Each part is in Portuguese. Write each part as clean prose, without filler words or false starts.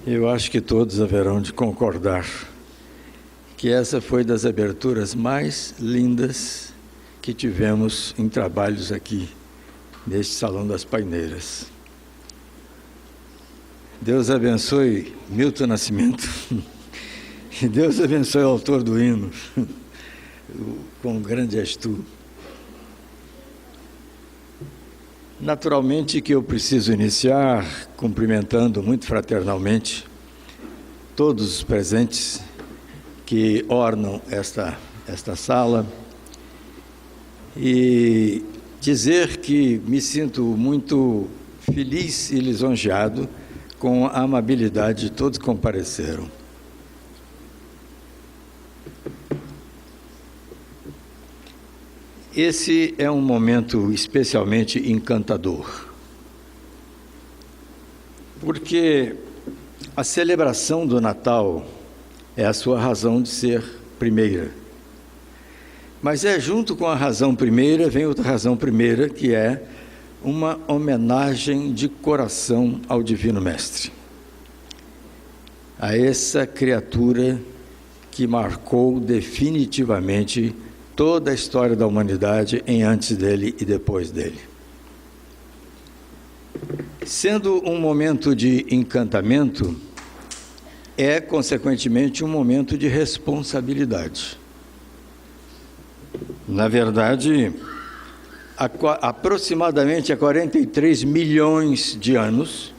Eu acho que todos haverão de concordar que essa foi das aberturas mais lindas que tivemos em trabalhos aqui, neste Salão das Paineiras. Deus abençoe Milton Nascimento, e Deus abençoe o autor do hino, com grande estu. Naturalmente que eu preciso iniciar cumprimentando muito fraternalmente todos os presentes que ornam esta sala e dizer que me sinto muito feliz e lisonjeado com a amabilidade de todos que compareceram. Esse é um momento especialmente encantador, porque a celebração do Natal é a sua razão de ser primeira. Mas junto com a razão primeira, vem outra razão primeira, que é uma homenagem de coração ao Divino Mestre, a essa criatura que marcou definitivamente toda a história da humanidade em antes dele e depois dele. Sendo um momento de encantamento, é, consequentemente, um momento de responsabilidade. Na verdade, aproximadamente há 43 milhões de anos,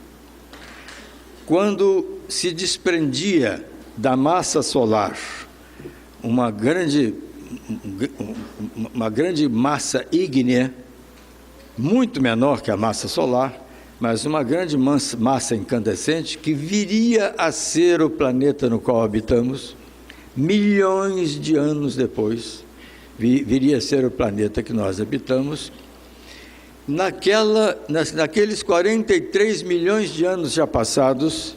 quando se desprendia da massa solar uma grande massa ígnea, muito menor que a massa solar, mas uma grande massa incandescente que viria a ser o planeta no qual habitamos, milhões de anos depois, viria a ser o planeta que nós habitamos. Naqueles 43 milhões de anos já passados,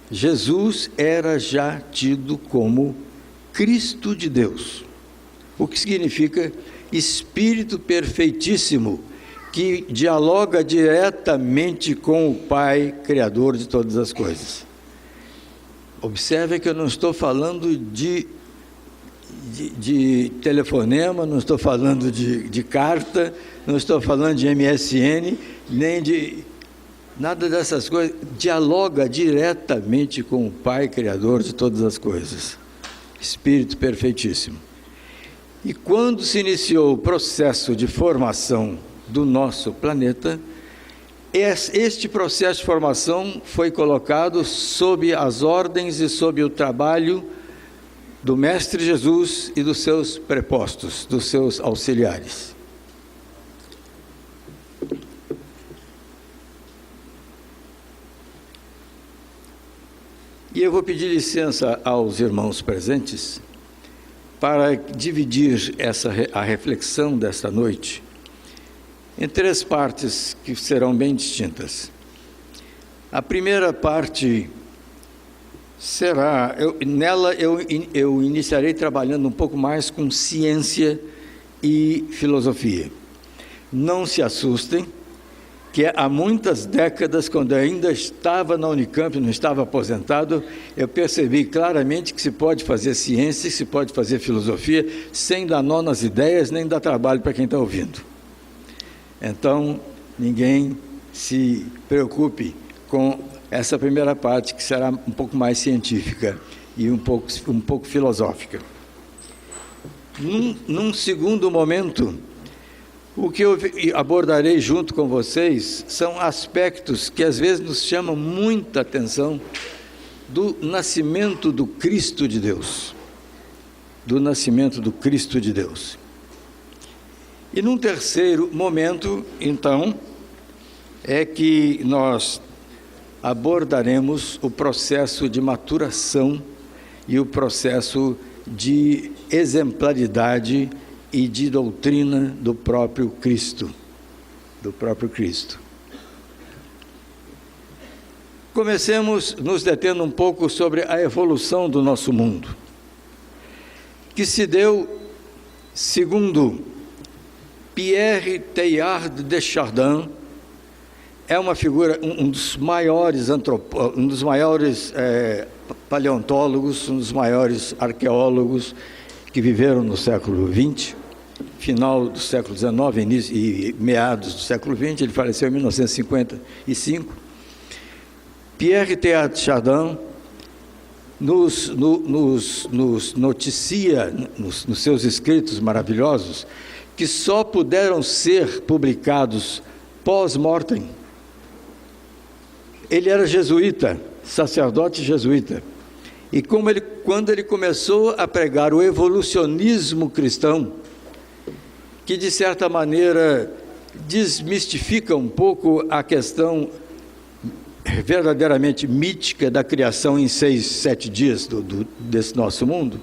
Jesus era já tido como Cristo de Deus, o que significa Espírito perfeitíssimo, que dialoga diretamente com o Pai, Criador de todas as coisas. Observe que eu não estou falando de telefonema, não estou falando de carta, não estou falando de MSN, nem de nada dessas coisas. Dialoga diretamente com o Pai, Criador de todas as coisas. Espírito perfeitíssimo. E quando se iniciou o processo de formação do nosso planeta, este processo de formação foi colocado sob as ordens e sob o trabalho do Mestre Jesus e dos seus prepostos, dos seus auxiliares. E eu vou pedir licença aos irmãos presentes para dividir a reflexão desta noite em três partes que serão bem distintas. A primeira parte será, nela eu iniciarei trabalhando um pouco mais com ciência e filosofia. Não se assustem, que há muitas décadas, quando eu ainda estava na Unicamp, não estava aposentado, eu percebi claramente que se pode fazer ciência, se pode fazer filosofia, sem dar nó nas ideias, nem dar trabalho para quem está ouvindo. Então, ninguém se preocupe com essa primeira parte, que será um pouco mais científica e um pouco filosófica. Num segundo momento, o que eu abordarei junto com vocês são aspectos que às vezes nos chamam muita atenção do nascimento do Cristo de Deus. Do nascimento do Cristo de Deus. E num terceiro momento, então, é que nós abordaremos o processo de maturação e o processo de exemplaridade e de doutrina do próprio Cristo. Comecemos nos detendo um pouco sobre a evolução do nosso mundo, que se deu, segundo Pierre Teilhard de Chardin, é uma figura, um dos maiores paleontólogos, um dos maiores arqueólogos que viveram no século XX, final do século XIX, início e meados do século XX. Ele faleceu em 1955. Pierre Teilhard de Chardin nos noticia, nos seus escritos maravilhosos, que só puderam ser publicados pós-mortem. Ele era jesuíta, sacerdote jesuíta, e quando ele começou a pregar o evolucionismo cristão, que de certa maneira desmistifica um pouco a questão verdadeiramente mítica da criação em 6, 7 dias desse nosso mundo,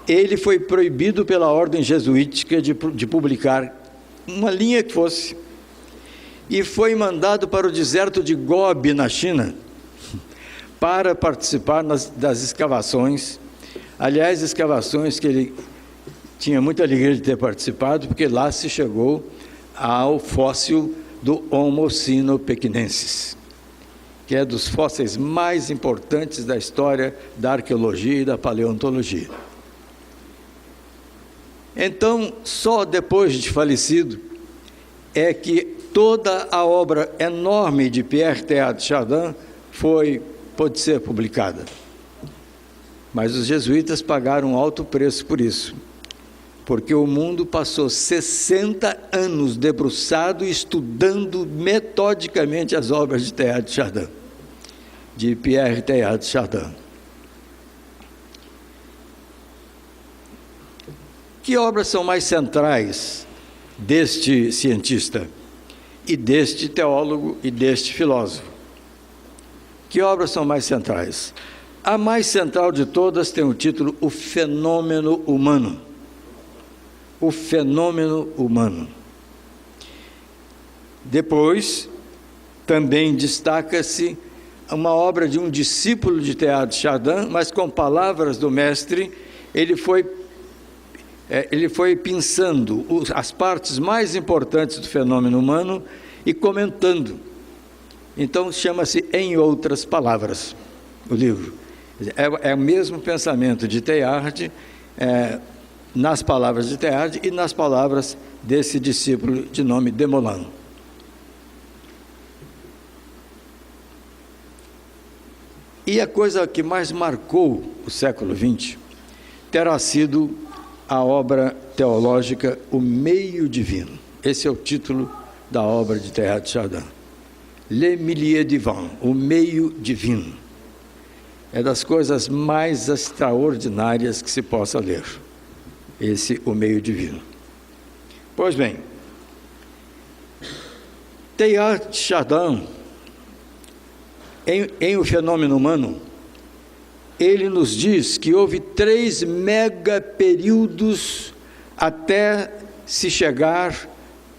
ele foi proibido pela ordem jesuítica de publicar uma linha que fosse, e foi mandado para o deserto de Gobi, na China, para participar das escavações. Aliás, escavações que ele tinha muita alegria de ter participado, porque lá se chegou ao fóssil do Homo sino-pequinensis, que é dos fósseis mais importantes da história da arqueologia e da paleontologia. Então, só depois de falecido é que toda a obra enorme de Pierre Teilhard de Chardin pôde ser publicada. Mas os jesuítas pagaram um alto preço por isso, porque o mundo passou 60 anos debruçado estudando metodicamente as obras de Teilhard de Chardin, de Pierre Teilhard de Chardin. Que obras são mais centrais deste cientista e deste teólogo e deste filósofo? Que obras são mais centrais? A mais central de todas tem o título O Fenômeno Humano. O Fenômeno Humano. Depois, também destaca-se uma obra de um discípulo de Teilhard de Chardin, mas com palavras do mestre, ele foi pensando as partes mais importantes do fenômeno humano e comentando. Então, chama-se Em Outras Palavras, o livro. É o mesmo pensamento de Teilhard, nas palavras de Teilhard e nas palavras desse discípulo de nome Desmoulins. E a coisa que mais marcou o século XX terá sido a obra teológica O Meio Divino. Esse é o título da obra de Teilhard de Chardin. Le Milieu Divin, o Meio Divino. É das coisas mais extraordinárias que se possa ler. O Meio Divino. Pois bem, Teilhard de Chardin, em O Fenômeno Humano, ele nos diz que houve 3 megaperíodos até se chegar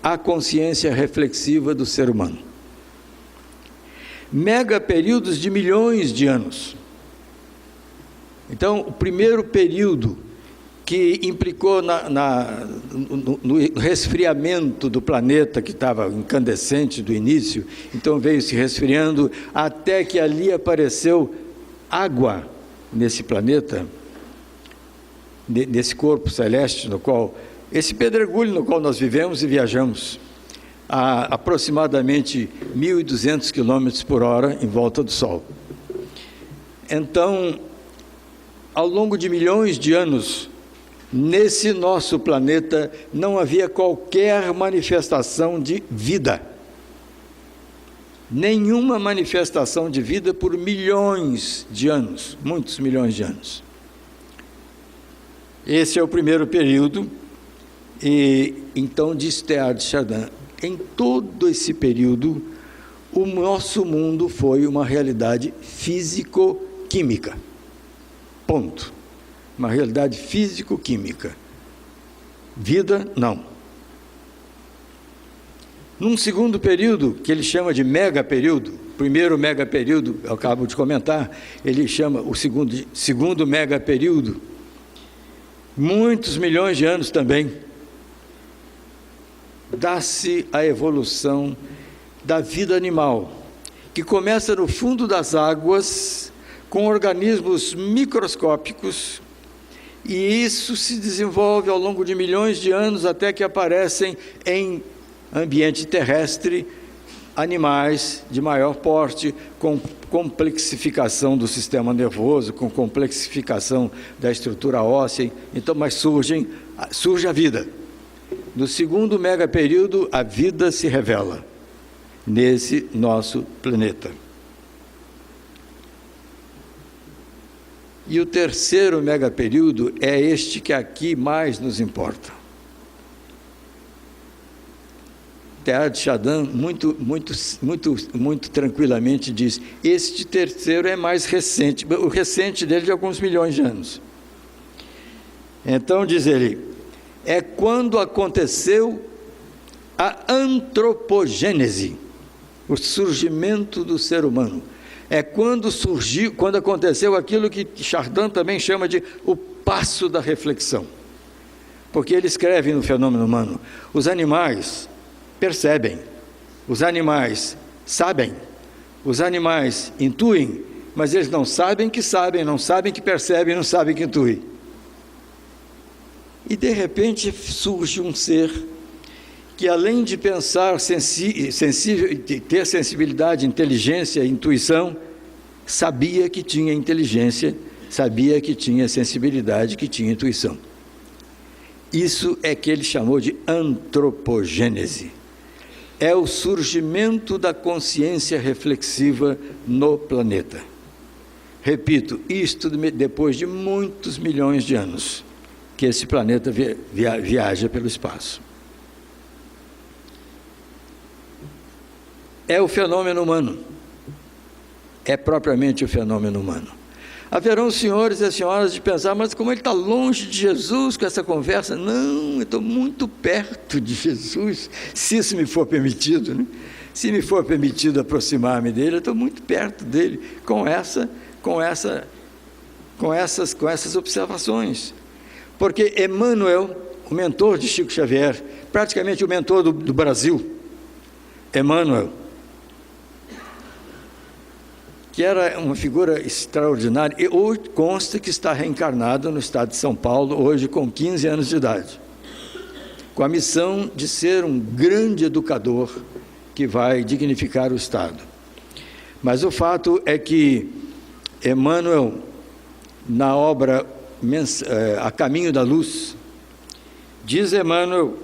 à consciência reflexiva do ser humano. Megaperíodos de milhões de anos. Então, o primeiro período que implicou no resfriamento do planeta, que estava incandescente do início, então veio se resfriando até que ali apareceu água nesse planeta, nesse corpo celeste, esse pedregulho no qual nós vivemos e viajamos a aproximadamente 1.200 km por hora em volta do Sol. Então, ao longo de milhões de anos, nesse nosso planeta não havia qualquer manifestação de vida. Nenhuma manifestação de vida por milhões de anos, muitos milhões de anos. Esse é o primeiro período, e então diz Teilhard de Chardin, em todo esse período, o nosso mundo foi uma realidade físico-química. Ponto. Uma realidade físico-química. Vida, não. Num segundo período, que ele chama de megaperíodo, primeiro megaperíodo, eu acabo de comentar, ele chama o segundo megaperíodo, muitos milhões de anos também, dá-se a evolução da vida animal, que começa no fundo das águas, com organismos microscópicos, e isso se desenvolve ao longo de milhões de anos até que aparecem em ambiente terrestre animais de maior porte, com complexificação do sistema nervoso, com complexificação da estrutura óssea. Então, mas surge a vida. No segundo megaperíodo, a vida se revela nesse nosso planeta. E o terceiro megaperíodo é este que aqui mais nos importa. Teilhard de Chardin muito tranquilamente diz: este terceiro é mais recente, o recente dele de alguns milhões de anos. Então, diz ele, é quando aconteceu a antropogênese, o surgimento do ser humano. É quando aconteceu aquilo que Chardin também chama de o passo da reflexão. Porque ele escreve no Fenômeno Humano: os animais percebem, os animais sabem, os animais intuem, mas eles não sabem que percebem, não sabem que intuem. E de repente surge um ser que, além de pensar sensível, de ter sensibilidade, inteligência, intuição, sabia que tinha inteligência, sabia que tinha sensibilidade, que tinha intuição. Isso é que ele chamou de antropogênese. É o surgimento da consciência reflexiva no planeta. Repito, isto depois de muitos milhões de anos que esse planeta viaja pelo espaço. É o fenômeno humano. É propriamente o fenômeno humano. Haverão senhores e senhoras de pensar: mas como ele está longe de Jesus com essa conversa? Não, eu estou muito perto de Jesus, se isso me for permitido, né? Se me for permitido aproximar-me dele, eu estou muito perto dele, com essas observações. Porque Emmanuel, o mentor de Chico Xavier, praticamente o mentor do Brasil, Emmanuel, que era uma figura extraordinária, e hoje consta que está reencarnado no estado de São Paulo, hoje com 15 anos de idade, com a missão de ser um grande educador que vai dignificar o estado. Mas o fato é que Emmanuel, na obra A Caminho da Luz, diz Emmanuel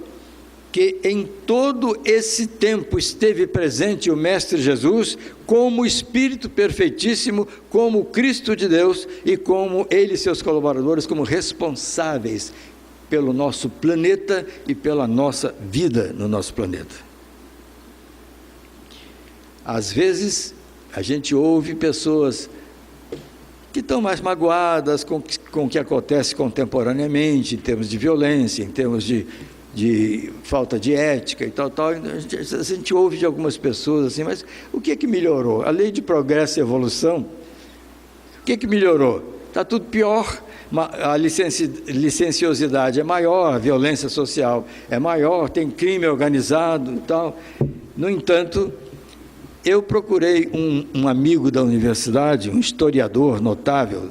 que em todo esse tempo esteve presente o Mestre Jesus como Espírito perfeitíssimo, como Cristo de Deus, e como ele e seus colaboradores como responsáveis pelo nosso planeta e pela nossa vida no nosso planeta. Às vezes a gente ouve pessoas que estão mais magoadas com o que acontece contemporaneamente, em termos de violência, em termos de falta de ética e tal. A gente ouve de algumas pessoas assim: mas o que é que melhorou? A lei de progresso e evolução, o que é que melhorou? Está tudo pior, a licenciosidade é maior, a violência social é maior, tem crime organizado e tal. No entanto, eu procurei um amigo da universidade, um historiador notável,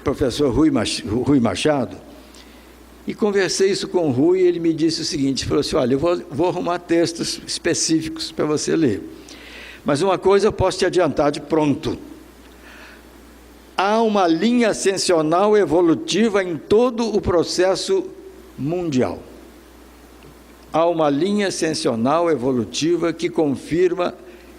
professor Rui Machado, e conversei isso com o Rui, e ele me disse o seguinte, falou assim: olha, eu vou arrumar textos específicos para você ler, mas uma coisa eu posso te adiantar de pronto: há uma linha ascensional evolutiva em todo o processo mundial. Há uma linha ascensional evolutiva que confirma.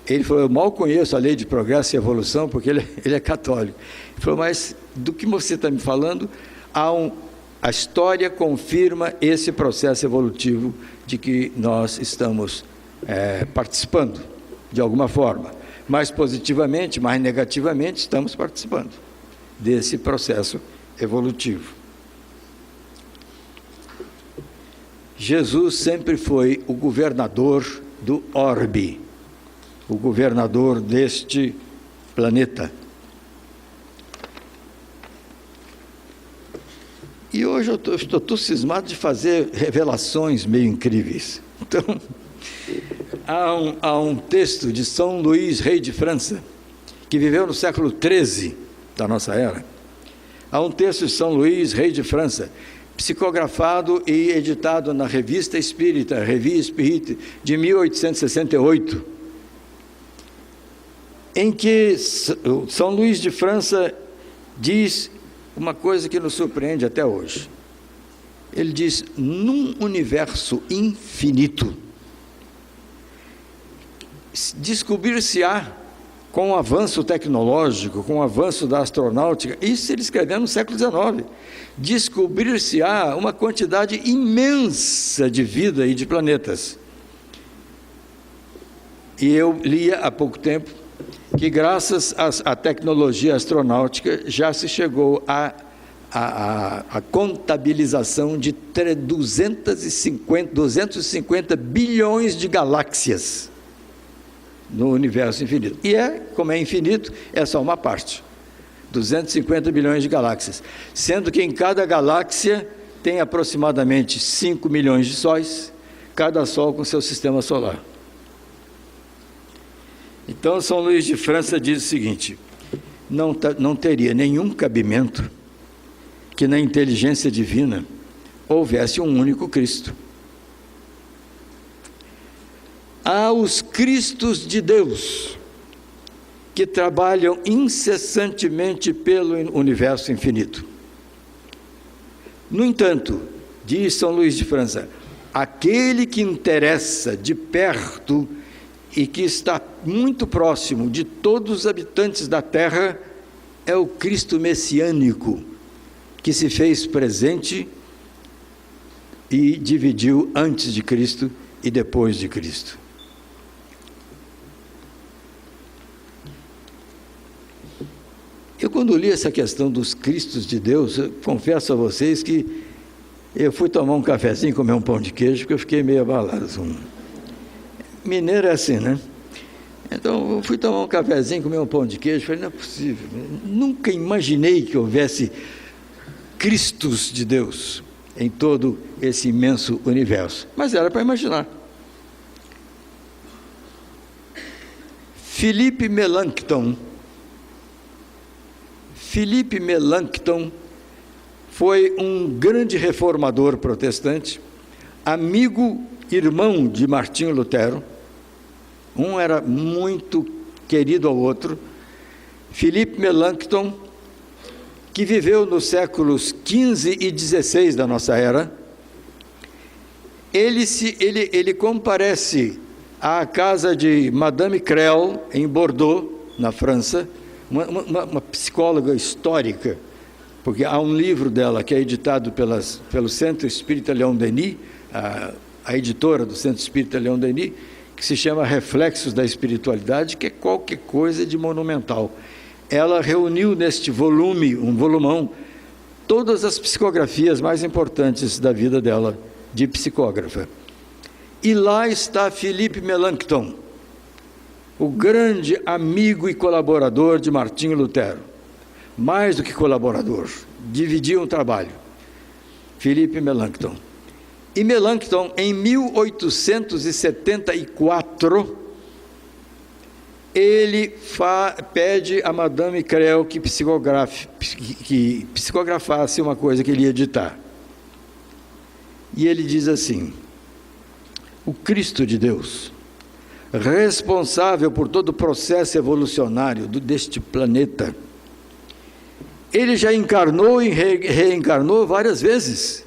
Ele falou: eu mal conheço a lei de progresso e evolução, porque ele é católico. Ele falou: mas do que você está me falando? A história confirma esse processo evolutivo de que nós estamos participando, de alguma forma. Mais positivamente, mais negativamente, estamos participando desse processo evolutivo. Jesus sempre foi o governador do orbe, o governador deste planeta. E hoje eu estou cismado de fazer revelações meio incríveis. Então, Há um texto de São Luís, rei de França, que viveu no século XIII da nossa era. Há um texto de São Luís, rei de França, psicografado e editado na Revista Espírita, Revue Espírite, de 1868, em que São Luís de França diz uma coisa que nos surpreende até hoje. Ele diz: num universo infinito, descobrir-se-á, com o avanço tecnológico, com o avanço da astronáutica, isso ele escreveu no século XIX, descobrir-se-á uma quantidade imensa de vida e de planetas. E eu lia há pouco tempo que, graças à tecnologia astronáutica, já se chegou à contabilização de 250 bilhões de galáxias no universo infinito. E como é infinito, é só uma parte. 250 bilhões de galáxias. Sendo que em cada galáxia tem aproximadamente 5 milhões de sóis, cada sol com seu sistema solar. Então, São Luís de França diz o seguinte: não teria nenhum cabimento que na inteligência divina houvesse um único Cristo. Há os Cristos de Deus, que trabalham incessantemente pelo universo infinito. No entanto, diz São Luís de França, aquele que interessa de perto e que está muito próximo de todos os habitantes da Terra é o Cristo messiânico, que se fez presente e dividiu antes de Cristo e depois de Cristo. Eu, quando li essa questão dos Cristos de Deus, eu confesso a vocês que eu fui tomar um cafezinho, comer um pão de queijo, porque eu fiquei meio abalado. Mineiro é assim, né? Então, eu fui tomar um cafezinho, comer um pão de queijo, falei, não é possível, nunca imaginei que houvesse Cristos de Deus em todo esse imenso universo. Mas era para imaginar. Philippe Melanchthon foi um grande reformador protestante, amigo, irmão de Martinho Lutero. Um era muito querido ao outro. Philippe Melanchthon, que viveu nos séculos XV e XVI da nossa era, ele comparece à casa de Madame Creel, em Bordeaux, na França, uma psicóloga histórica, porque há um livro dela que é editado pelo Centro Espírita Leon Denis, a editora do Centro Espírita Leon Denis, que se chama Reflexos da Espiritualidade, que é qualquer coisa de monumental. Ela reuniu neste volume, um volumão, todas as psicografias mais importantes da vida dela, de psicógrafa. E lá está Philippe Melanchthon, o grande amigo e colaborador de Martinho Lutero. Mais do que colaborador, dividiam o trabalho. Philippe Melanchthon. E Melanchthon, em 1874, ele pede a Madame Creel que psicografasse uma coisa que ele ia editar. E ele diz assim: o Cristo de Deus, responsável por todo o processo evolucionário deste planeta, ele já encarnou e reencarnou várias vezes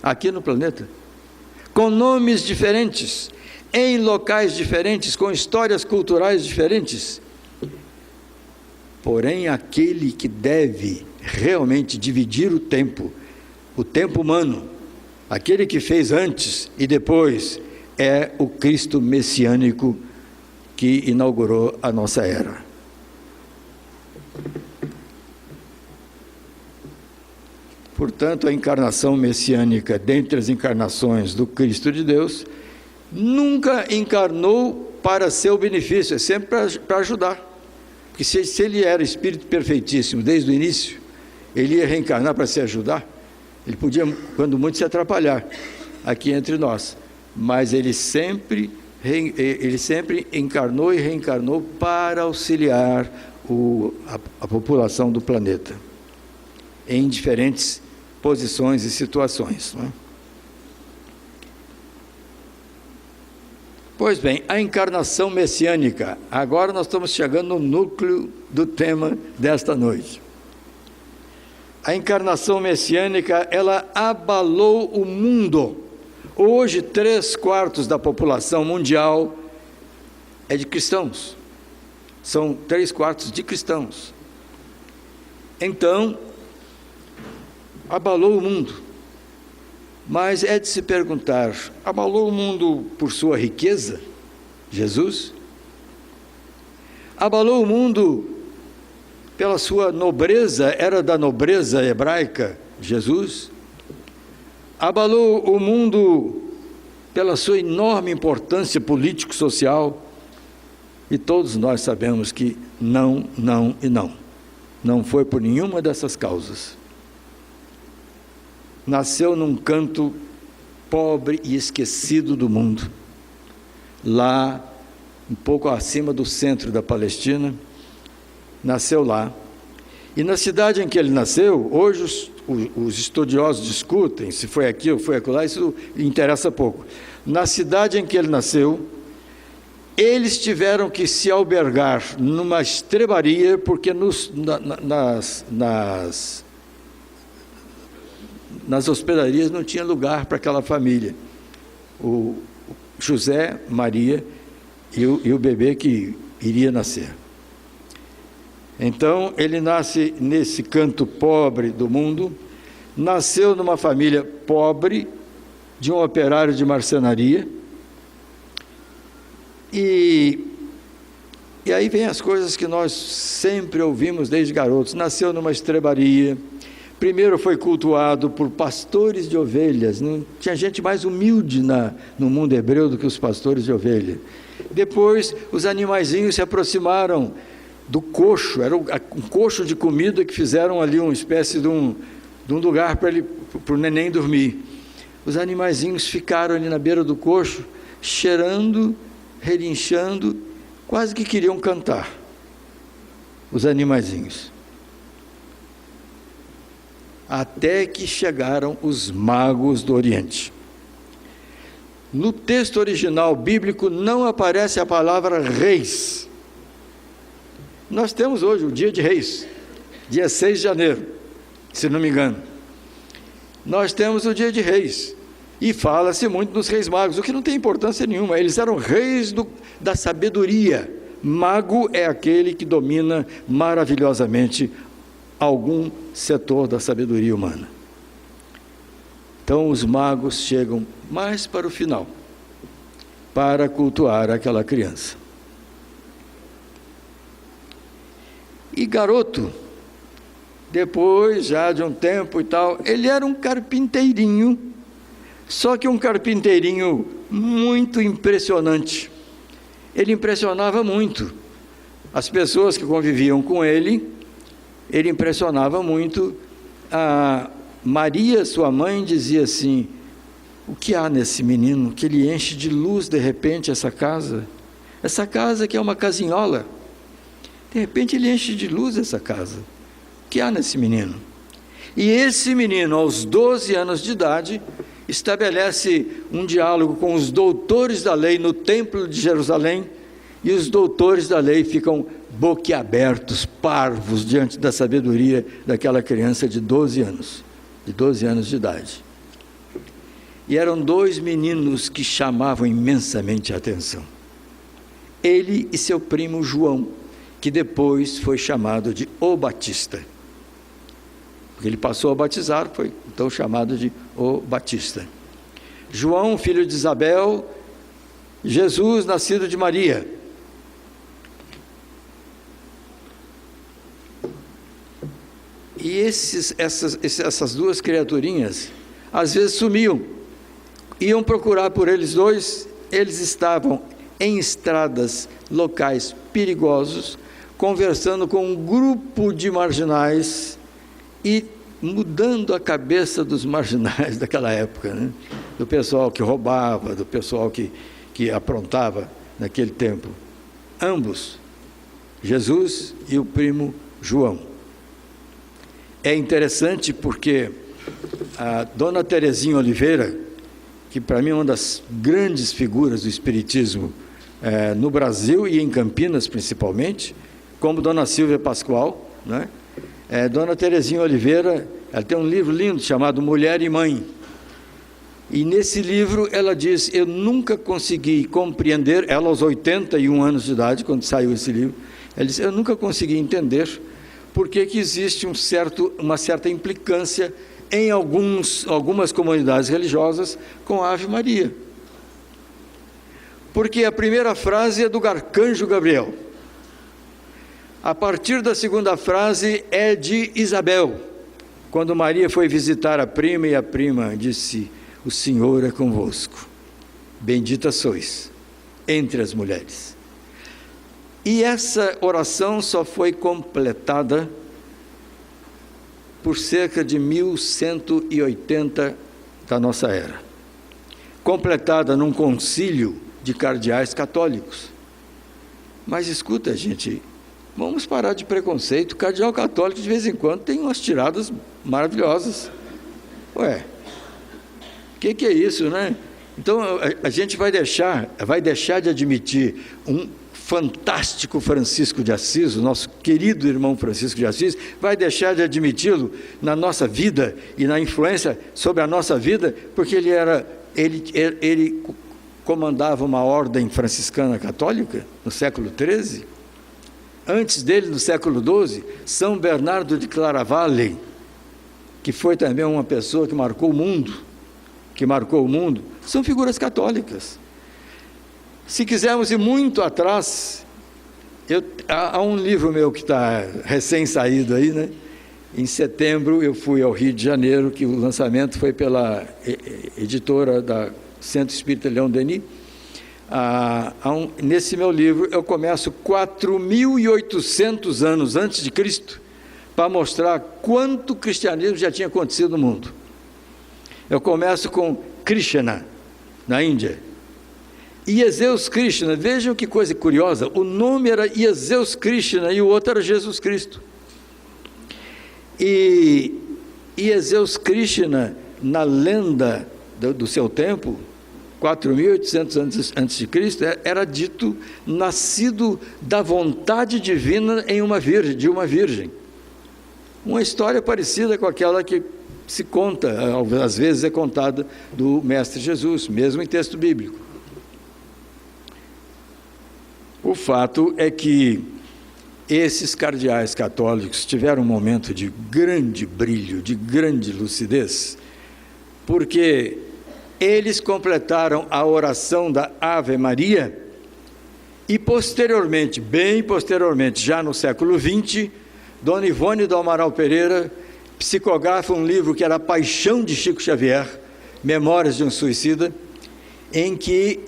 aqui no planeta, com nomes diferentes, em locais diferentes, com histórias culturais diferentes. Porém, aquele que deve realmente dividir o tempo humano, aquele que fez antes e depois, é o Cristo messiânico que inaugurou a nossa era. Portanto, a encarnação messiânica, dentre as encarnações do Cristo de Deus, nunca encarnou para seu benefício, é sempre para ajudar. Porque se ele era Espírito perfeitíssimo desde o início, ele ia reencarnar para se ajudar. Ele podia, quando muito, se atrapalhar aqui entre nós. mas ele sempre encarnou e reencarnou para auxiliar a população do planeta, em diferentes posições e situações, não é? Pois bem, a encarnação messiânica. Agora nós estamos chegando no núcleo do tema desta noite. A encarnação messiânica, ela abalou o mundo. Hoje, 3/4 da população mundial é de cristãos. São 3/4 de cristãos. Então, abalou o mundo. Mas é de se perguntar, abalou o mundo por sua riqueza? Jesus? Abalou o mundo pela sua nobreza? Era da nobreza hebraica? Jesus? Abalou o mundo pela sua enorme importância político-social? E todos nós sabemos que não, não e não. Não foi por nenhuma dessas causas. Nasceu num canto pobre e esquecido do mundo, lá, um pouco acima do centro da Palestina, nasceu lá. E na cidade em que ele nasceu, hoje os estudiosos discutem se foi aqui ou foi acolá, isso interessa pouco. Na cidade em que ele nasceu, eles tiveram que se albergar numa estrebaria, porque nas hospedarias não tinha lugar para aquela família. O José, Maria e o bebê que iria nascer. Então, ele nasce nesse canto pobre do mundo, nasceu numa família pobre, de um operário de marcenaria, e aí vem as coisas que nós sempre ouvimos desde garotos. Nasceu numa estrebaria, primeiro foi cultuado por pastores de ovelhas, não tinha gente mais humilde no mundo hebreu do que os pastores de ovelha. Depois, os animaizinhos se aproximaram do coxo, era um coxo de comida que fizeram ali uma espécie de um lugar para o neném dormir. Os animaizinhos ficaram ali na beira do coxo, cheirando, relinchando, quase que queriam cantar, os animaizinhos. Até que chegaram os magos do Oriente. No texto original bíblico não aparece a palavra reis. Nós temos hoje o dia de reis, dia 6 de janeiro, se não me engano. Nós temos o dia de reis, e fala-se muito dos reis magos, o que não tem importância nenhuma. Eles eram reis da sabedoria. Mago é aquele que domina maravilhosamente algum setor da sabedoria humana. Então os magos chegam mais para o final, para cultuar aquela criança. E garoto, depois já de um tempo e tal, ele era um carpinteirinho, só que um carpinteirinho muito impressionante. Ele impressionava muito as pessoas que conviviam com ele. Ele impressionava muito. A Maria, sua mãe, dizia assim: o que há nesse menino que ele enche de luz de repente essa casa? Essa casa que é uma casinhola, de repente ele enche de luz essa casa. O que há nesse menino? E esse menino, aos 12 anos de idade, estabelece um diálogo com os doutores da lei no templo de Jerusalém, e os doutores da lei ficam boquiabertos, parvos, diante da sabedoria daquela criança de 12 anos de idade. E eram 2 meninos que chamavam imensamente a atenção. Ele e seu primo João, que depois foi chamado de O Batista. Porque ele passou a batizar, foi então chamado de O Batista. João, filho de Isabel, Jesus, nascido de Maria. E essas 2 criaturinhas, às vezes sumiam, iam procurar por eles 2, eles estavam em estradas locais perigosos, conversando com um grupo de marginais e mudando a cabeça dos marginais daquela época, né? do pessoal que roubava, do pessoal que aprontava naquele tempo. Ambos, Jesus e o primo João. É interessante porque a dona Terezinha Oliveira, que para mim é uma das grandes figuras do espiritismo no Brasil e em Campinas principalmente, como dona Silvia Pascoal, né? Dona Terezinha Oliveira, ela tem um livro lindo chamado Mulher e Mãe, e nesse livro ela diz: eu nunca consegui compreender, ela aos 81 anos de idade, quando saiu esse livro, ela diz: eu nunca consegui entender por que existe uma certa implicância em algumas comunidades religiosas com a Ave Maria. Porque a primeira frase é do arcanjo Gabriel. A partir da segunda frase é de Isabel, quando Maria foi visitar a prima e a prima disse: o Senhor é convosco, bendita sois entre as mulheres. E essa oração só foi completada por cerca de 1180 da nossa era, completada num concílio de cardeais católicos. Mas escuta, gente, vamos parar de preconceito. O cardeal católico de vez em quando tem umas tiradas maravilhosas. Ué, o que é isso, né? Então a gente vai deixar de admitir um fantástico Francisco de Assis, o nosso querido irmão Francisco de Assis, vai deixar de admiti-lo na nossa vida e na influência sobre a nossa vida, porque ele comandava uma ordem franciscana católica no século XIII. Antes dele, no século XII, São Bernardo de Claraval, que foi também uma pessoa que marcou o mundo, são figuras católicas. Se quisermos ir muito atrás, há um livro meu que está recém-saído aí, né? Em setembro eu fui ao Rio de Janeiro, que o lançamento foi pela editora da Centro Espírita Leão Denis. Nesse meu livro eu começo 4.800 anos antes de Cristo, para mostrar quanto cristianismo já tinha acontecido no mundo. Eu começo com Krishna, na Índia. Ieseus Krishna, vejam que coisa curiosa, o nome era Ieseus Krishna e o outro era Jesus Cristo. E Ieseus Krishna, na lenda do seu tempo, 4.800 anos antes de Cristo, era dito nascido da vontade divina de uma virgem. Uma história parecida com aquela que se conta, às vezes é contada, do Mestre Jesus, mesmo em texto bíblico. O fato é que esses cardeais católicos tiveram um momento de grande brilho, de grande lucidez, porque eles completaram a oração da Ave Maria e posteriormente, bem posteriormente, já no século XX, Dona Ivone do Amaral Pereira psicografa um livro que era A Paixão de Chico Xavier, Memórias de um Suicida, em que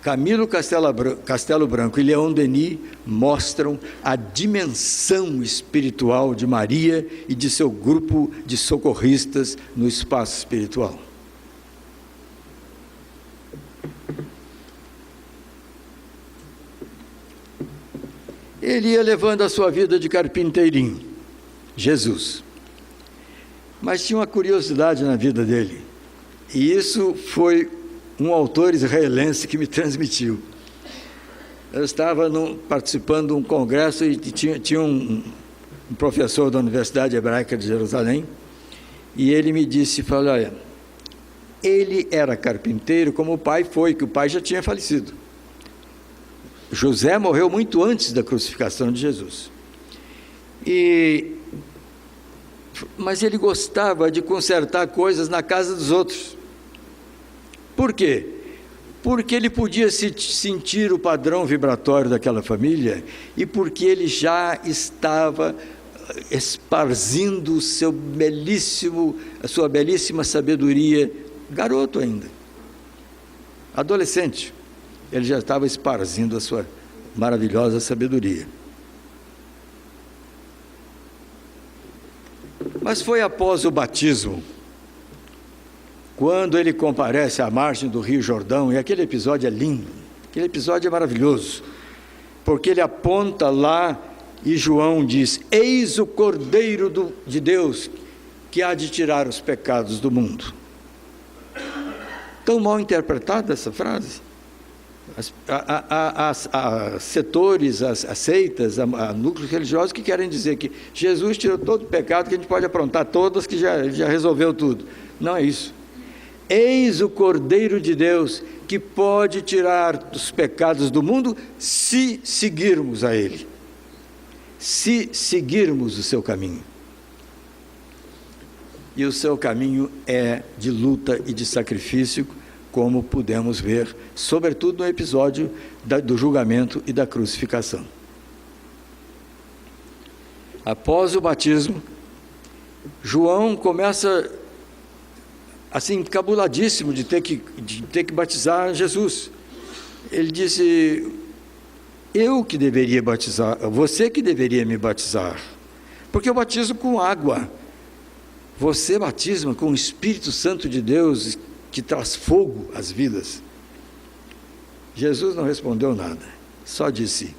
Camilo Castelo Branco e Leão Denis mostram a dimensão espiritual de Maria e de seu grupo de socorristas no espaço espiritual. Ele ia levando a sua vida de carpinteirinho, Jesus. Mas tinha uma curiosidade na vida dele, e isso foi um autor israelense que me transmitiu. Eu estava participando de um congresso e tinha um professor da Universidade Hebraica de Jerusalém, e ele me falou: olha, ele era carpinteiro como o pai foi, que o pai já tinha falecido. José morreu muito antes da crucificação de Jesus. Mas ele gostava de consertar coisas na casa dos outros. Por quê? Porque ele podia sentir o padrão vibratório daquela família e porque ele já estava esparzindo a sua belíssima sabedoria, garoto ainda, adolescente, ele já estava esparzindo a sua maravilhosa sabedoria. Mas foi após o batismo quando ele comparece à margem do Rio Jordão, e aquele episódio é lindo, aquele episódio é maravilhoso, porque ele aponta lá e João diz: eis o Cordeiro de Deus que há de tirar os pecados do mundo. Tão mal interpretada essa frase. Há setores, as seitas, há núcleos religiosos que querem dizer que Jesus tirou todo o pecado, que a gente pode aprontar todas, que já resolveu tudo. Não é isso. Eis o Cordeiro de Deus que pode tirar os pecados do mundo se seguirmos a Ele, se seguirmos o seu caminho. E o seu caminho é de luta e de sacrifício, como pudemos ver, sobretudo no episódio do julgamento e da crucificação. Após o batismo, João começa assim, encabuladíssimo de ter que batizar Jesus. Ele disse: eu que deveria batizar, você que deveria me batizar, porque eu batizo com água, você batisma com o Espírito Santo de Deus, que traz fogo às vidas. Jesus não respondeu nada, só disse: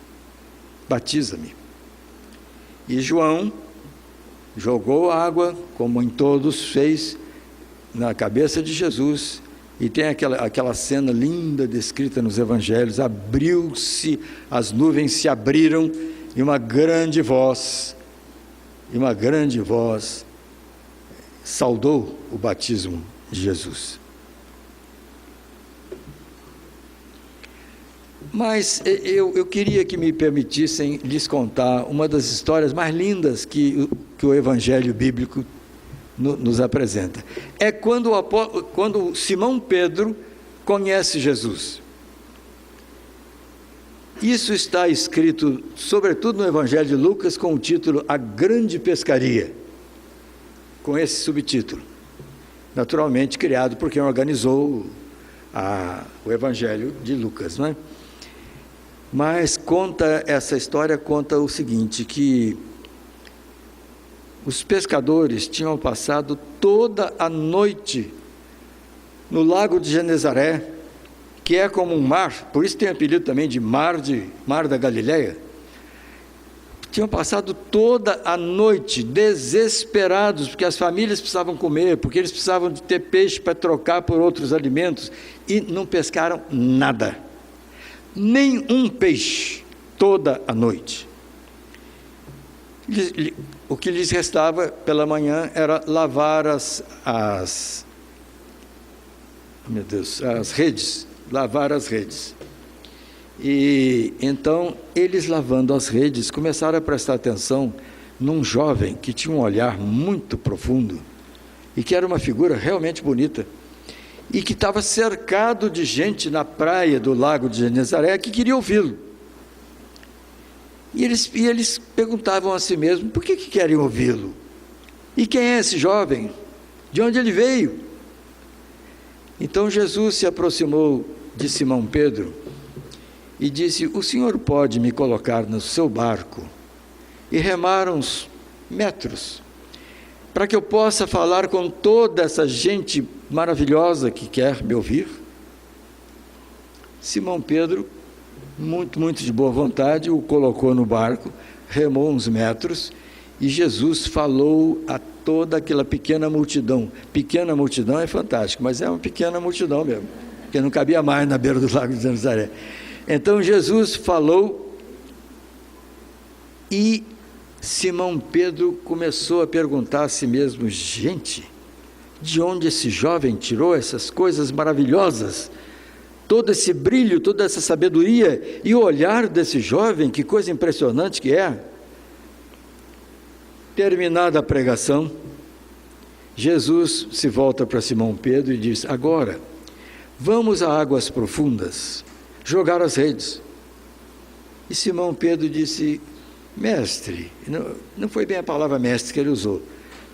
batiza-me. E João jogou água, como em todos fez, na cabeça de Jesus, e tem aquela cena linda descrita nos evangelhos: abriu-se, as nuvens se abriram, e uma grande voz saudou o batismo de Jesus. Mas eu queria que me permitissem lhes contar uma das histórias mais lindas que o Evangelho bíblico nos apresenta. É quando Simão Pedro conhece Jesus. Isso está escrito, sobretudo no Evangelho de Lucas, com o título A Grande Pescaria, com esse subtítulo, naturalmente criado por quem organizou o Evangelho de Lucas, não é? Mas essa história conta o seguinte, que os pescadores tinham passado toda a noite no lago de Genezaré, que é como um mar, por isso tem apelido também de Mar da Galileia. Tinham passado toda a noite desesperados, porque as famílias precisavam comer, porque eles precisavam de ter peixe para trocar por outros alimentos, e não pescaram nada, nem um peixe, toda a noite. O que lhes restava pela manhã era lavar as redes, lavar as redes. E então, eles lavando as redes, começaram a prestar atenção num jovem que tinha um olhar muito profundo e que era uma figura realmente bonita, e que estava cercado de gente na praia do lago de Genezaré que queria ouvi-lo. E eles perguntavam a si mesmos: por que querem ouvi-lo? E quem é esse jovem? De onde ele veio? Então Jesus se aproximou de Simão Pedro e disse: o senhor pode me colocar no seu barco e remar uns metros, para que eu possa falar com toda essa gente maravilhosa que quer me ouvir? Simão Pedro, muito de boa vontade, o colocou no barco, remou uns metros, e Jesus falou a toda aquela pequena multidão. Pequena multidão é fantástico, mas é uma pequena multidão mesmo, porque não cabia mais na beira do lago de Genezaré. Então Jesus falou, e Simão Pedro começou a perguntar a si mesmo: gente, de onde esse jovem tirou essas coisas maravilhosas? Todo esse brilho, toda essa sabedoria, e o olhar desse jovem, que coisa impressionante que é. Terminada a pregação, Jesus se volta para Simão Pedro e diz: agora, vamos a águas profundas, jogar as redes. E Simão Pedro disse: mestre, não foi bem a palavra mestre que ele usou,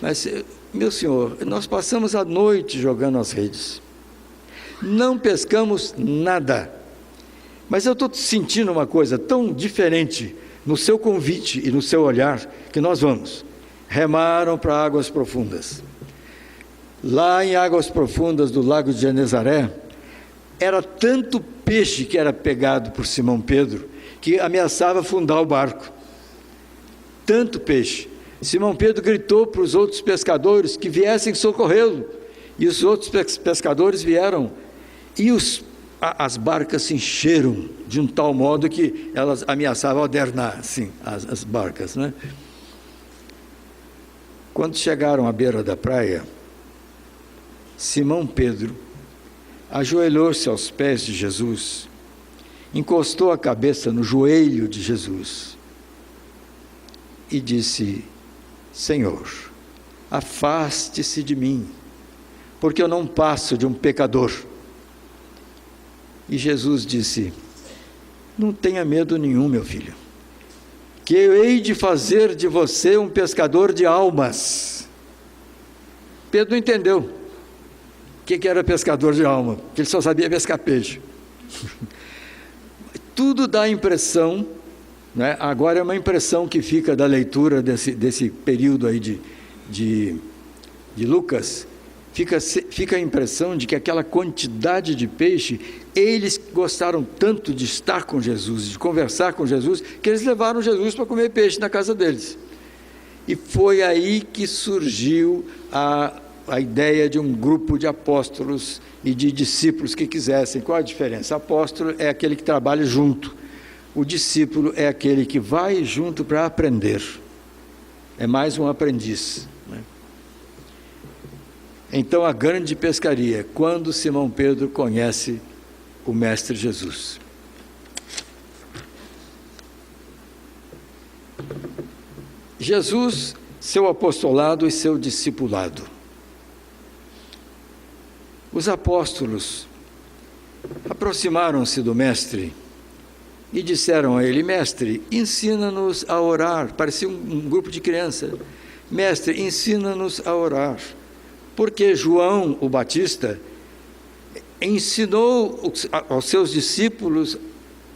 mas, meu senhor, nós passamos a noite jogando as redes, não pescamos nada, mas eu estou sentindo uma coisa tão diferente no seu convite e no seu olhar, que nós vamos. Remaram para águas profundas. Lá em águas profundas do lago de Genezaré, era tanto peixe que era pegado por Simão Pedro, que ameaçava afundar o barco. Tanto peixe. Simão Pedro gritou para os outros pescadores que viessem socorrê-lo, e os outros pescadores vieram, e as barcas se encheram de um tal modo que elas ameaçavam adernar, assim, as barcas, né? Quando chegaram à beira da praia, Simão Pedro ajoelhou-se aos pés de Jesus, encostou a cabeça no joelho de Jesus e disse: Senhor, afaste-se de mim, porque eu não passo de um pecador. E Jesus disse: não tenha medo nenhum, meu filho, que eu hei de fazer de você um pescador de almas. Pedro não entendeu o que era pescador de alma, porque ele só sabia pescar peixe. Tudo dá impressão, né? Agora é uma impressão que fica da leitura desse período aí de Lucas, fica a impressão de que aquela quantidade de peixe, eles gostaram tanto de estar com Jesus, de conversar com Jesus, que eles levaram Jesus para comer peixe na casa deles. E foi aí que surgiu a ideia de um grupo de apóstolos e de discípulos que quisessem. Qual a diferença? Apóstolo é aquele que trabalha junto, o discípulo é aquele que vai junto para aprender, é mais um aprendiz, né? Então a grande pescaria, quando Simão Pedro conhece o Mestre Jesus. Jesus, seu apostolado e seu discipulado. Os apóstolos aproximaram-se do Mestre e disseram a ele: Mestre, ensina-nos a orar. Parecia um grupo de crianças. Mestre, ensina-nos a orar. Porque João, o Batista, ensinou aos seus discípulos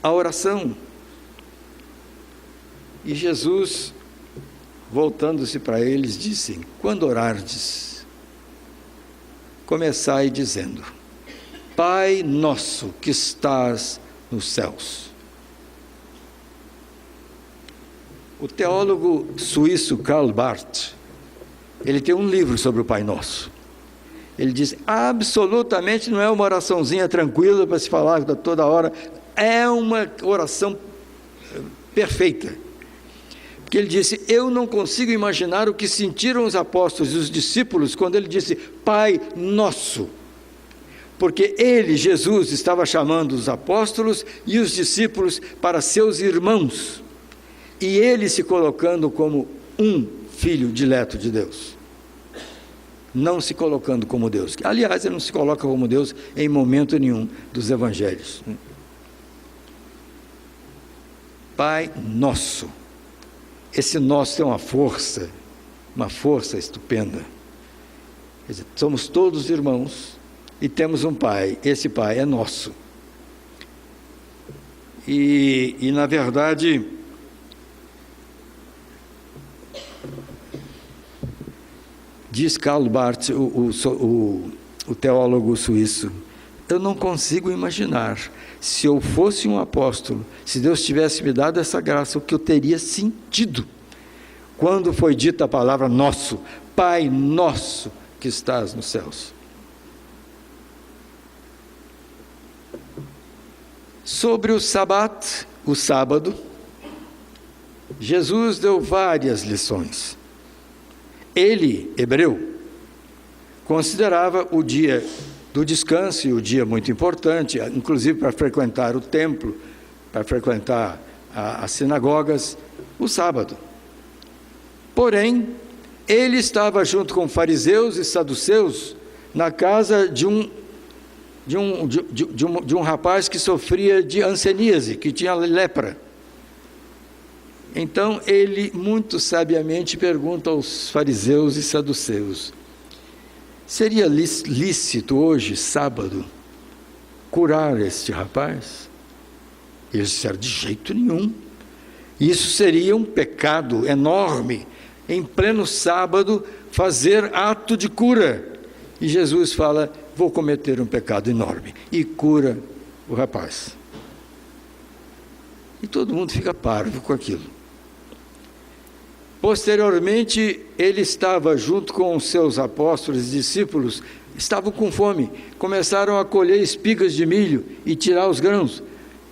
a oração. E Jesus, voltando-se para eles, disse: quando orardes, começai dizendo: Pai nosso que estás nos céus. O teólogo suíço Karl Barth, ele tem um livro sobre o Pai Nosso. Ele diz: absolutamente não é uma oraçãozinha tranquila para se falar toda hora, é uma oração perfeita. Porque ele disse: eu não consigo imaginar o que sentiram os apóstolos e os discípulos quando ele disse Pai Nosso. Porque ele, Jesus, estava chamando os apóstolos e os discípulos para seus irmãos, e ele se colocando como um filho dileto de Deus, não se colocando como Deus. Aliás, ele não se coloca como Deus em momento nenhum dos evangelhos. Pai Nosso. Esse nosso tem uma força estupenda. Quer dizer, somos todos irmãos e temos um Pai. Esse Pai é nosso. E na verdade, diz Karl Barth, o teólogo suíço, eu não consigo imaginar, se eu fosse um apóstolo, se Deus tivesse me dado essa graça, o que eu teria sentido quando foi dita a palavra nosso, Pai nosso que estás nos céus. Sobre o Sabat, o sábado, Jesus deu várias lições. Ele, hebreu, considerava o dia do descanso, e o dia muito importante, inclusive para frequentar o templo, para frequentar as sinagogas, o sábado. Porém, ele estava junto com fariseus e saduceus na casa de um rapaz que sofria de hanseníase, que tinha lepra. Então ele muito sabiamente pergunta aos fariseus e saduceus: seria lícito hoje, sábado, curar este rapaz? Eles disseram: de jeito nenhum. Isso seria um pecado enorme, em pleno sábado, fazer ato de cura. E Jesus fala: vou cometer um pecado enorme, e cura o rapaz. E todo mundo fica parvo com aquilo. Posteriormente, ele estava junto com os seus apóstolos e discípulos, estavam com fome, começaram a colher espigas de milho e tirar os grãos.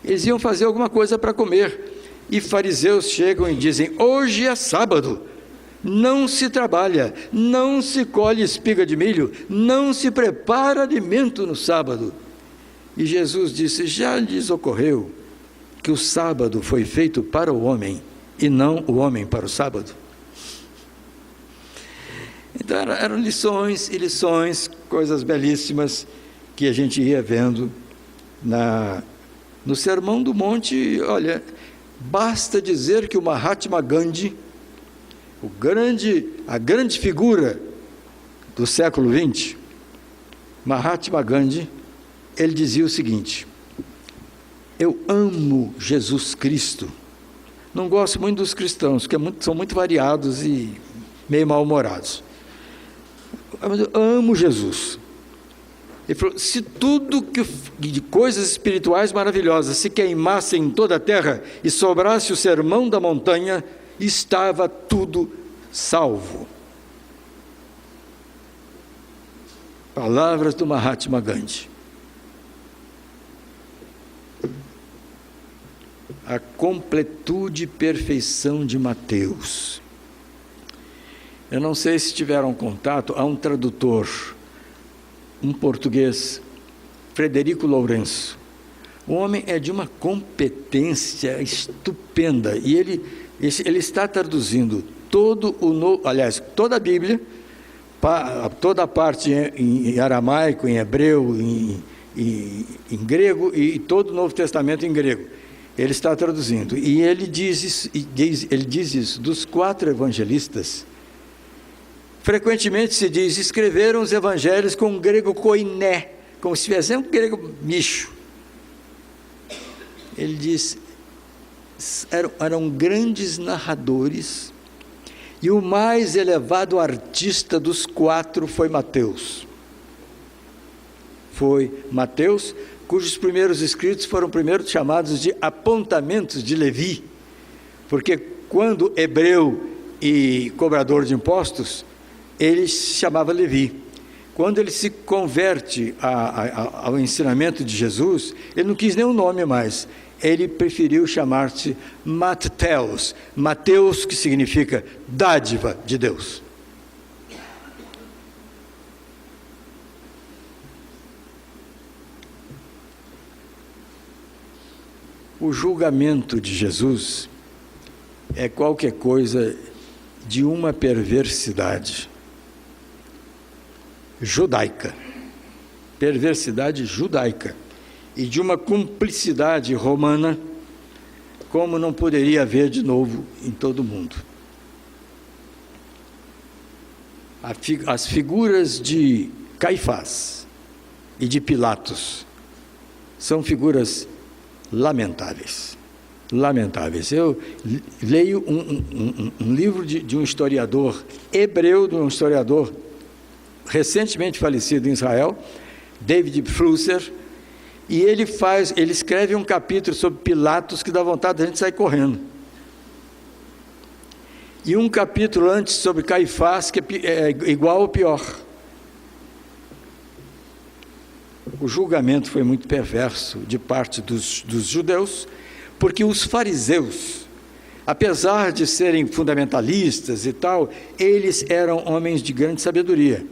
Eles iam fazer alguma coisa para comer. E fariseus chegam e dizem: hoje é sábado, não se trabalha, não se colhe espiga de milho, não se prepara alimento no sábado. E Jesus disse: já lhes ocorreu que o sábado foi feito para o homem e não o homem para o sábado? Então eram lições e lições, coisas belíssimas que a gente ia vendo no Sermão do Monte. Olha, basta dizer que o Mahatma Gandhi, a grande figura do século XX, Mahatma Gandhi, ele dizia o seguinte: eu amo Jesus Cristo. Não gosto muito dos cristãos, porque são muito variados e meio mal-humorados. Mas eu amo Jesus. Ele falou: se tudo de coisas espirituais maravilhosas se queimassem em toda a terra e sobrasse o sermão da montanha, estava tudo salvo. Palavras do Mahatma Gandhi. A completude e perfeição de Mateus. Eu não sei se tiveram contato, há um tradutor, um português, Frederico Lourenço. O homem é de uma competência estupenda, e ele está traduzindo toda a Bíblia, toda a parte em aramaico, em hebreu, em grego, e todo o Novo Testamento em grego. Ele está traduzindo, e ele diz isso, dos 4 evangelistas, frequentemente se diz: escreveram os evangelhos com um grego koiné, como se tivesse um grego micho. Ele diz: eram grandes narradores, e o mais elevado artista dos 4 foi Mateus. Cujos primeiros escritos foram primeiro chamados de apontamentos de Levi, porque quando hebreu e cobrador de impostos, ele se chamava Levi. Quando ele se converte ao ensinamento de Jesus, ele não quis nenhum nome mais, ele preferiu chamar-se Mateus, que significa dádiva de Deus. O julgamento de Jesus é qualquer coisa de uma perversidade judaica, e de uma cumplicidade romana, como não poderia haver de novo em todo o mundo. As figuras de Caifás e de Pilatos são figuras lamentáveis. Eu leio um livro de um historiador hebreu, de um historiador recentemente falecido em Israel, David Flusser, e ele escreve um capítulo sobre Pilatos que dá vontade de a gente sair correndo. E um capítulo antes sobre Caifás, que é igual ou pior. O julgamento foi muito perverso de parte dos judeus, porque os fariseus, apesar de serem fundamentalistas e tal, eles eram homens de grande sabedoria.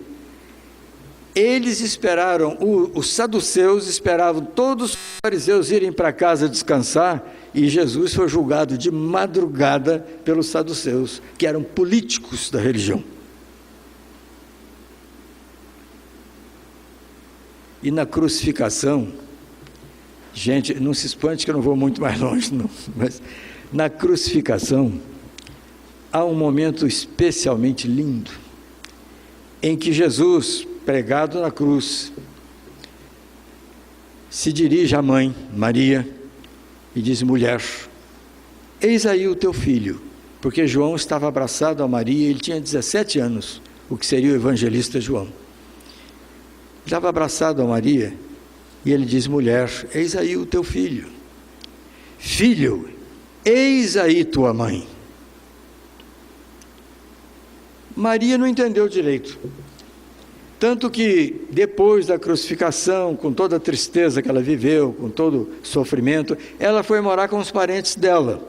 Eles esperaram, os saduceus esperavam todos os fariseus irem para casa descansar, e Jesus foi julgado de madrugada pelos saduceus, que eram políticos da religião. E na crucificação, gente, não se espante que eu não vou muito mais longe, não, mas na crucificação há um momento especialmente lindo, em que Jesus, pregado na cruz, se dirige à mãe, Maria, e diz: mulher, eis aí o teu filho, porque João estava abraçado a Maria, ele tinha 17 anos, o que seria o evangelista João. estava abraçado a Maria, e ele diz: mulher, eis aí o teu filho. Filho, eis aí tua mãe. Maria não entendeu direito. Tanto que depois da crucificação, com toda a tristeza que ela viveu, com todo o sofrimento, ela foi morar com os parentes dela.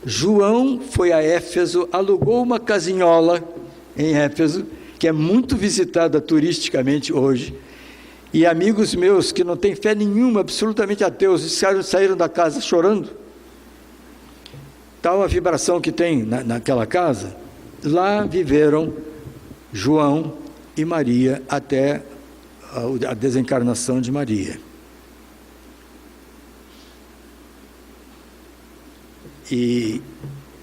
João foi a Éfeso, alugou uma casinhola em Éfeso, que é muito visitada turisticamente hoje, e amigos meus que não têm fé nenhuma, absolutamente ateus, saíram da casa chorando. Tal a vibração que tem naquela casa. Lá viveram João e Maria até a desencarnação de Maria. E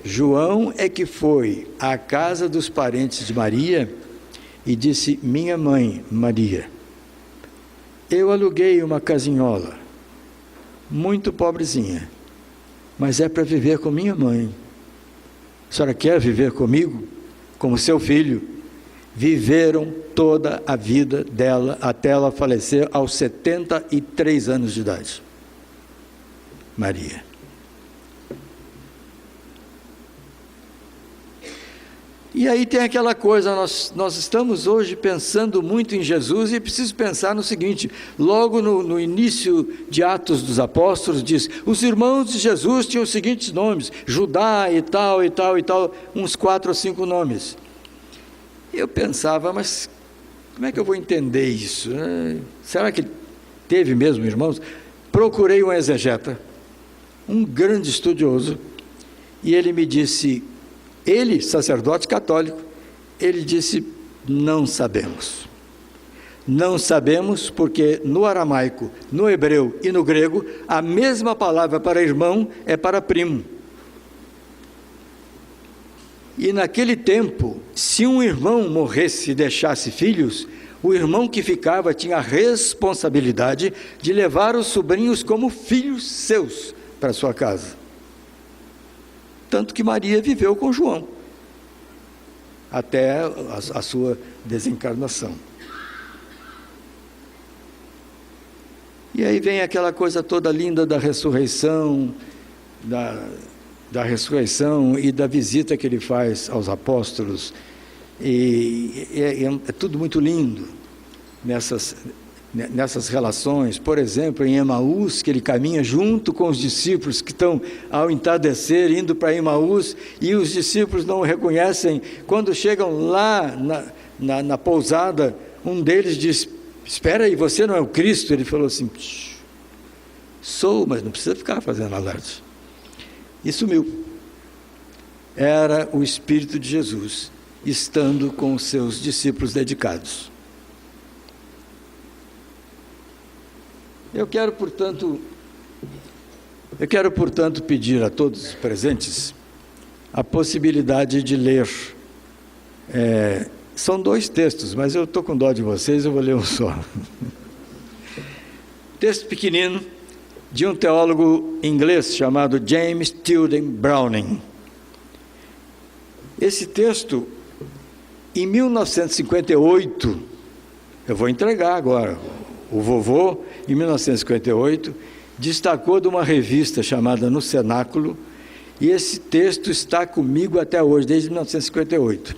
João é que foi à casa dos parentes de Maria e disse: minha mãe, Maria, eu aluguei uma casinhola, muito pobrezinha, mas é para viver com minha mãe. A senhora quer viver comigo, como seu filho? Viveram toda a vida dela, até ela falecer aos 73 anos de idade. Maria. E aí tem aquela coisa, nós estamos hoje pensando muito em Jesus, e preciso pensar no seguinte: logo no início de Atos dos Apóstolos diz, os irmãos de Jesus tinham os seguintes nomes, Judá e tal, e tal, e tal, uns 4 ou 5 nomes. Eu pensava, mas como é que eu vou entender isso? Será que teve mesmo irmãos? Procurei um exegeta, um grande estudioso, e ele me disse, ele, sacerdote católico, ele disse, não sabemos. Não sabemos porque no aramaico, no hebreu e no grego, a mesma palavra para irmão é para primo. E naquele tempo, se um irmão morresse e deixasse filhos, o irmão que ficava tinha a responsabilidade de levar os sobrinhos como filhos seus para sua casa. Tanto que Maria viveu com João, até a sua desencarnação. E aí vem aquela coisa toda linda da ressurreição, da ressurreição e da visita que ele faz aos apóstolos, e é tudo muito lindo nessas relações. Por exemplo, em Emaús, que ele caminha junto com os discípulos que estão ao entardecer indo para Emaús, e os discípulos não o reconhecem. Quando chegam lá na pousada, um deles diz, espera aí, você não é o Cristo? Ele falou assim, sou, mas não precisa ficar fazendo alarde. E sumiu. Era o Espírito de Jesus, estando com os seus discípulos dedicados. Eu quero, portanto, pedir a todos os presentes a possibilidade de ler. São 2 textos, mas eu estou com dó de vocês, eu vou ler um só. Texto pequenino, de um teólogo inglês chamado James Tilden Browning. Esse texto, em 1958, eu vou entregar agora, o vovô, em 1958, destacou de uma revista chamada No Cenáculo, e esse texto está comigo até hoje, desde 1958.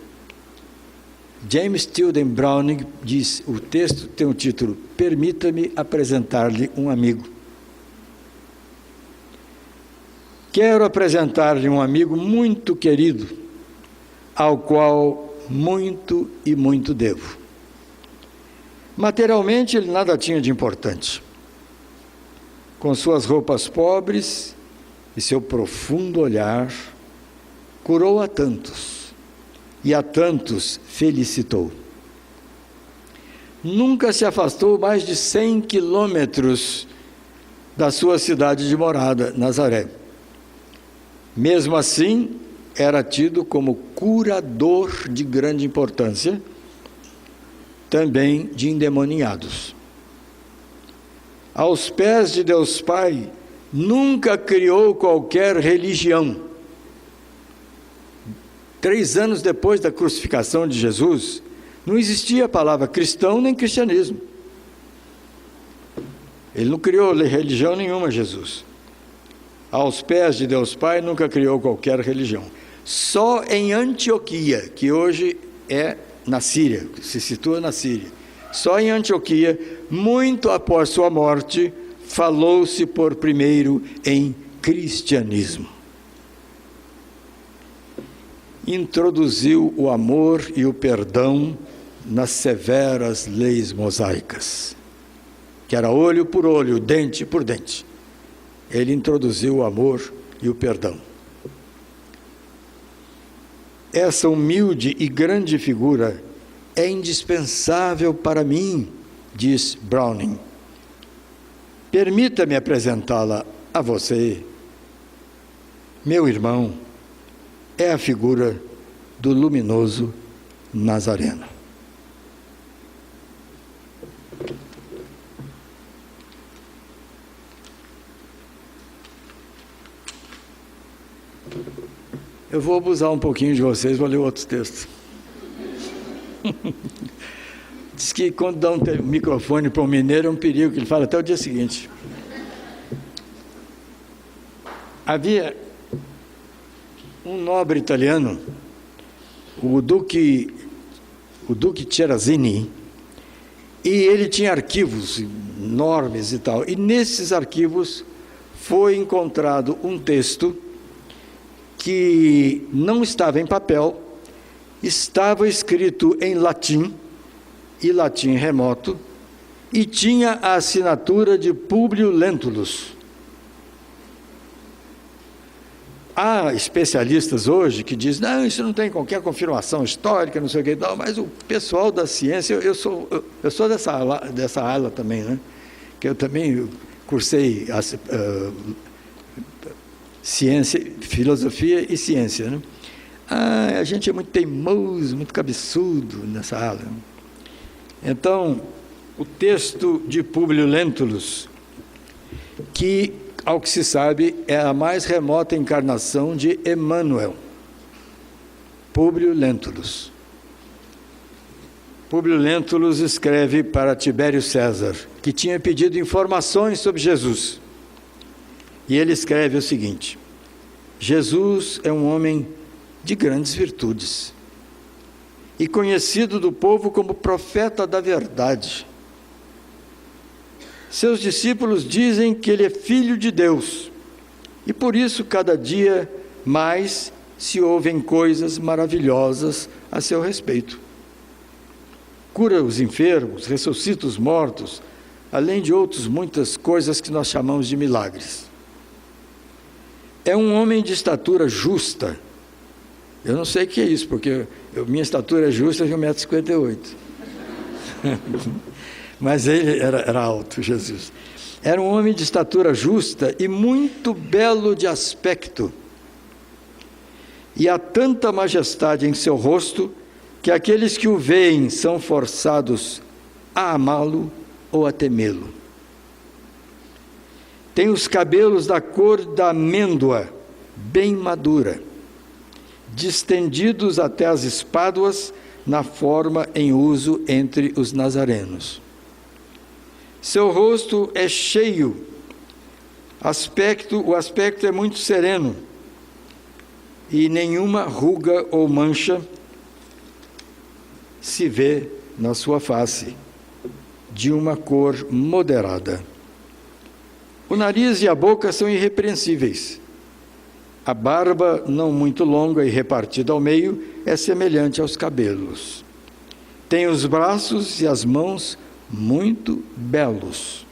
James Tilden Browning diz, o texto tem o título, Permita-me apresentar-lhe um amigo. Quero apresentar-lhe um amigo muito querido, ao qual muito e muito devo. Materialmente, ele nada tinha de importante. Com suas roupas pobres e seu profundo olhar, curou a tantos, e a tantos felicitou. Nunca se afastou mais de 100 quilômetros da sua cidade de morada, Nazaré. Mesmo assim, era tido como curador de grande importância, também de endemoniados. Aos pés de Deus Pai, nunca criou qualquer religião. 3 anos depois da crucificação de Jesus, Não existia a palavra cristão nem cristianismo. Ele não criou religião nenhuma, Jesus. Aos pés de Deus Pai, nunca criou qualquer religião. Só em Antioquia, que hoje é na Síria, se situa na Síria. Só em Antioquia, muito após sua morte, falou-se por primeiro em cristianismo. Introduziu o amor e o perdão nas severas leis mosaicas, que era olho por olho, dente por dente. Ele introduziu o amor e o perdão. Essa humilde e grande figura é indispensável para mim, diz Browning. Permita-me apresentá-la a você. Meu irmão, é a figura do luminoso Nazareno. Eu vou abusar um pouquinho de vocês, vou ler outros textos. Diz que quando dá um microfone para um mineiro é um perigo, que ele fala até o dia seguinte. Havia um nobre italiano, o Duque Cerazini, e ele tinha arquivos enormes e tal, e nesses arquivos foi encontrado um texto que não estava em papel, estava escrito em latim, e latim remoto, e tinha a assinatura de Públio Lentulus. Há especialistas hoje que dizem, não, isso não tem qualquer confirmação histórica, não sei o que, não, mas o pessoal da ciência, eu sou dessa ala também, né? Que eu também cursei ciência, filosofia e ciência, né? A gente é muito teimoso, muito cabeçudo nessa ala. Então, o texto de Públio Lentulus, que, ao que se sabe, é a mais remota encarnação de Emmanuel. Públio Lentulus. Públio Lentulus escreve para Tibério César, que tinha pedido informações sobre Jesus. E ele escreve o seguinte: Jesus é um homem de grandes virtudes e conhecido do povo como profeta da verdade. Seus discípulos dizem que ele é filho de Deus, e por isso cada dia mais se ouvem coisas maravilhosas a seu respeito. Cura os enfermos, ressuscita os mortos, além de outras muitas coisas que nós chamamos de milagres. É um homem de estatura justa. Eu não sei o que é isso, porque minha estatura é justa, de 1,58 m. Mas ele era alto, Jesus. Era um homem de estatura justa e muito belo de aspecto. E há tanta majestade em seu rosto, que aqueles que o veem são forçados a amá-lo ou a temê-lo. Tem os cabelos da cor da amêndoa, bem madura, distendidos até as espáduas, na forma em uso entre os nazarenos. Seu rosto é cheio, o aspecto é muito sereno, e nenhuma ruga ou mancha se vê na sua face, de uma cor moderada. O nariz e a boca são irrepreensíveis. A barba, não muito longa e repartida ao meio, é semelhante aos cabelos. Tem os braços e as mãos muito belos.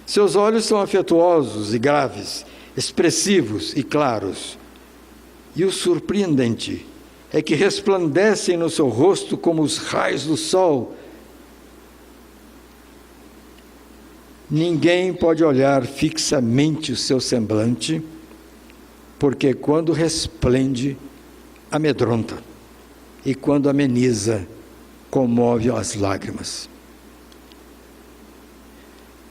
Seus olhos são afetuosos e graves, expressivos e claros. E o surpreendente é que resplandecem no seu rosto como os raios do sol. Ninguém pode olhar fixamente o seu semblante, porque quando resplende, amedronta, e quando ameniza, comove as lágrimas.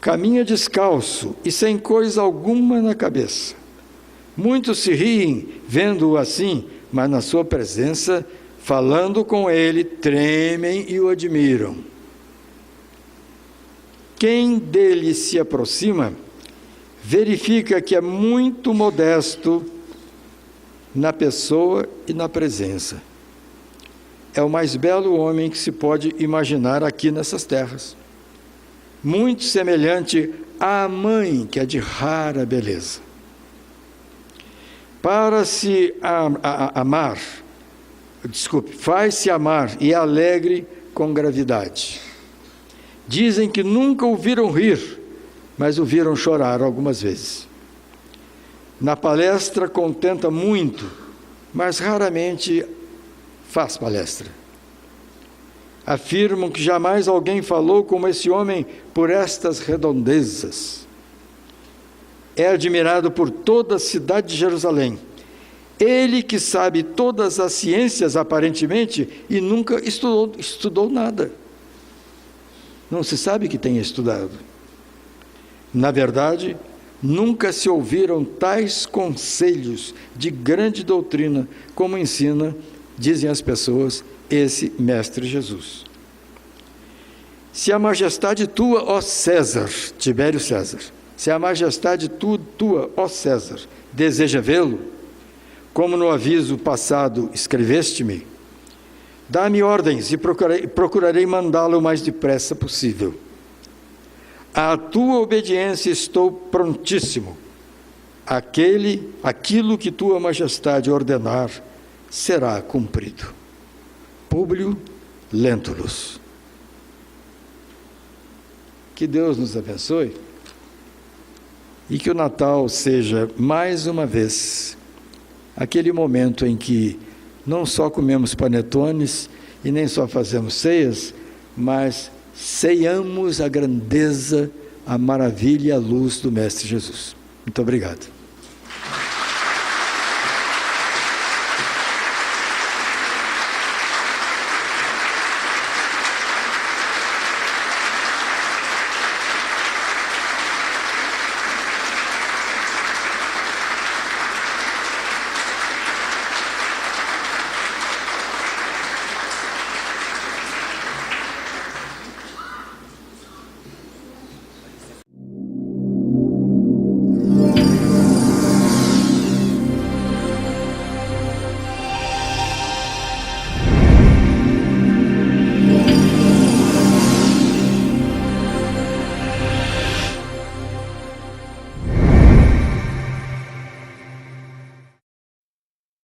Caminha descalço e sem coisa alguma na cabeça. Muitos se riem vendo-o assim, mas na sua presença falando com ele, tremem e o admiram. Quem dele se aproxima, verifica que é muito modesto na pessoa e na presença. É o mais belo homem que se pode imaginar aqui nessas terras. Muito semelhante à mãe, que é de rara beleza. Para se amar, faz-se amar e é alegre com gravidade. Dizem que nunca o viram rir, mas o viram chorar algumas vezes. Na palestra contenta muito, mas raramente faz palestra. Afirmam que jamais alguém falou como esse homem por estas redondezas. É admirado por toda a cidade de Jerusalém. Ele que sabe todas as ciências, aparentemente, e nunca estudou nada. Não se sabe que tenha estudado. Na verdade, nunca se ouviram tais conselhos de grande doutrina, como ensina, dizem as pessoas, esse Mestre Jesus. Se a majestade tua, ó César, Tibério César, se a majestade tua, ó César, deseja vê-lo, como no aviso passado escreveste-me, dá-me ordens e procurarei mandá-lo o mais depressa possível. À tua obediência estou prontíssimo. Aquilo que tua majestade ordenar será cumprido. Públio Lentulus. Que Deus nos abençoe e que o Natal seja, mais uma vez, aquele momento em que não só comemos panetones e nem só fazemos ceias, mas ceiamos a grandeza, a maravilha e a luz do Mestre Jesus. Muito obrigado.